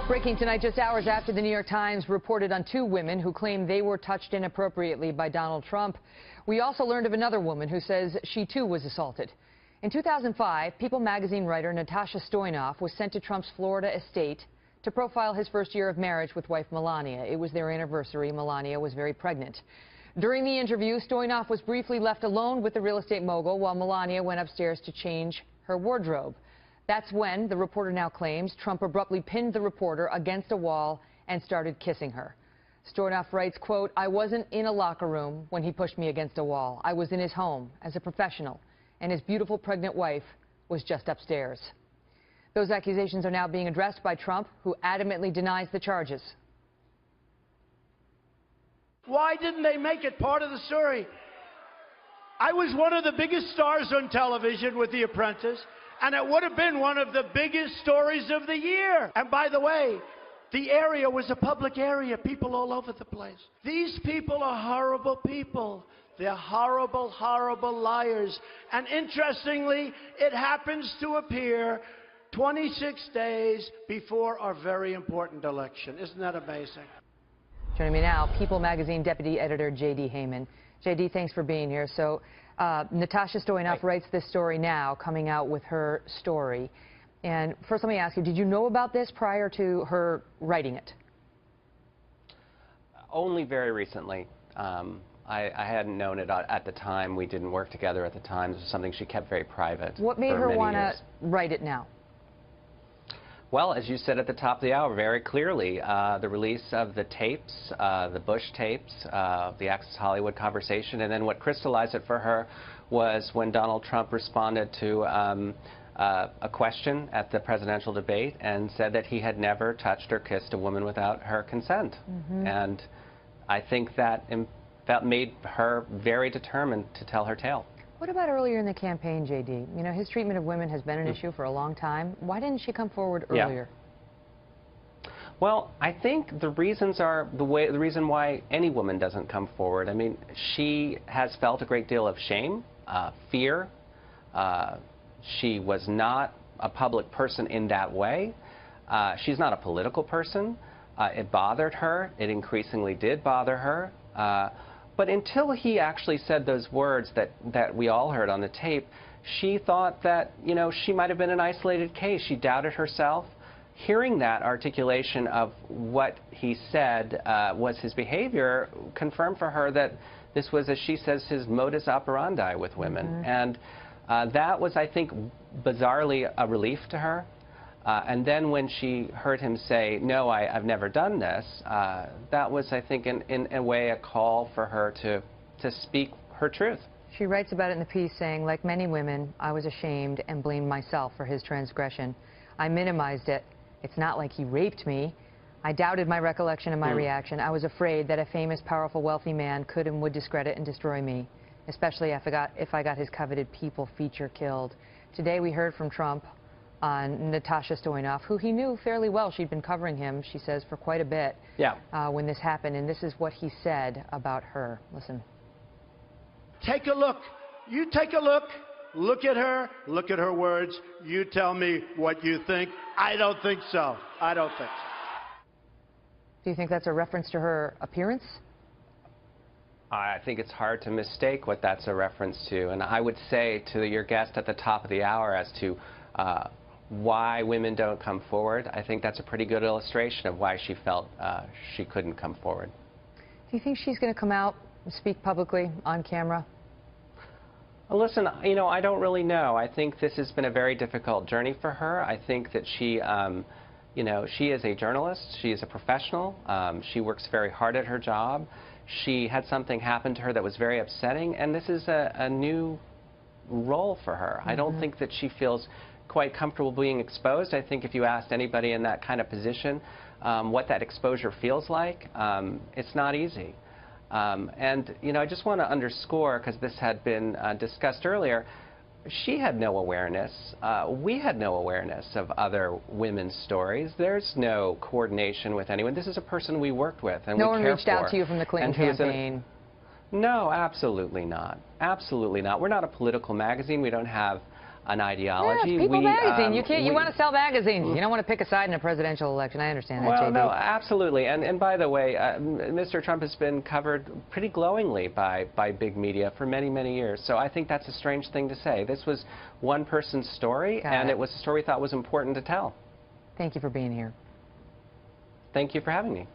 Breaking tonight, just hours after the New York Times reported on two women who claim they were touched inappropriately by Donald Trump. We also learned of another woman who says she too was assaulted. In 2005, People magazine writer Natasha Stoynoff was sent to Trump's Florida estate to profile his first year of marriage with wife Melania. It was their anniversary. Melania was very pregnant. During the interview, Stoynoff was briefly left alone with the real estate mogul while Melania went upstairs to change her wardrobe. That's when, the reporter now claims, Trump abruptly pinned the reporter against a wall and started kissing her. Stoynoff writes, quote, "I wasn't in a locker room when he pushed me against a wall. I was in his home as a professional, and his beautiful pregnant wife was just upstairs." Those accusations are now being addressed by Trump, who adamantly denies the charges. Why didn't they make it part of the story? I was one of the biggest stars on television with The Apprentice, and it would have been one of the biggest stories of the year. And by the way, the area was a public area, people all over the place. These people are horrible people. They're horrible, horrible liars. And interestingly, it happens to appear 26 days before our very important election. Isn't that amazing? Joining me now, People magazine deputy editor J.D. Heyman. J.D., thanks for being here. So, Natasha Stoynoff writes this story now, coming out with her story. And first, let me ask you, did you know about this prior to her writing it? Only very recently. I hadn't known it at the time. We didn't work together at the time. This was something she kept very private. What made her want to write it now? Well, as you said at the top of the hour, very clearly, the release of the tapes, the Bush tapes, the Access Hollywood conversation, and then what crystallized it for her was when Donald Trump responded to a question at the presidential debate and said that he had never touched or kissed a woman without her consent. And I think that made her very determined to tell her tale. What about earlier in the campaign, J.D.? You know, his treatment of women has been an issue for a long time. Why didn't she come forward earlier? Yeah. Well, I think the reasons are the reason why any woman doesn't come forward. I mean, she has felt a great deal of shame, fear. She was not a public person in that way. She's not a political person. It bothered her. It increasingly did bother her. But until he actually said those words that we all heard on the tape, she thought that, you know, she might have been an isolated case. She doubted herself. Hearing that articulation of what he said was his behavior confirmed for her that this was, as she says, his modus operandi with women. And that was, I think, bizarrely a relief to her. And then when she heard him say, "No, I've never done this," that was, I think, in a way, a call for her to speak her truth. She writes about it in the piece saying, "Like many women, I was ashamed and blamed myself for his transgression. I minimized it. It's not like he raped me. I doubted my recollection and my reaction. I was afraid that a famous, powerful, wealthy man could and would discredit and destroy me, especially if I got his coveted People feature killed." Today we heard from Trump on Natasha Stoynoff, who he knew fairly well. She'd been covering him, she says, for quite a bit when this happened. And this is what he said about her. Listen. Take a look. You take a look. Look at her words. You tell me what you think. I don't think so. I don't think so. Do you think that's a reference to her appearance? I think it's hard to mistake what that's a reference to. And I would say to your guest at the top of the hour as to why women don't come forward, I think that's a pretty good illustration of why she felt she couldn't come forward. Do you think she's going to come out and speak publicly on camera? Well, listen, you know, I don't really know. I think this has been a very difficult journey for her. I think that she, you know, she is a journalist. She is a professional. She works very hard at her job. She had something happen to her that was very upsetting, and this is a new role for her. I don't think that she feels quite comfortable being exposed. I think if you asked anybody in that kind of position what that exposure feels like, it's not easy. And, you know, I just want to underscore, because this had been discussed earlier, she had no awareness. We had no awareness of other women's stories. There's no coordination with anyone. This is a person we worked with and no we one care reached for. out to you from the Clinton campaign? No, absolutely not. Absolutely not. We're not a political magazine. We don't have an Yeah, ideology. it's People magazine. You can't. You we- want to sell magazines. You don't want to pick a side in a presidential election. I understand that, Well, JB. no, absolutely. And by the way, Mr. Trump has been covered pretty glowingly by big media for many, many years. So I think that's a strange thing to say. This was one person's story, and it was a story we thought was important to tell. Thank you for being here. Thank you for having me.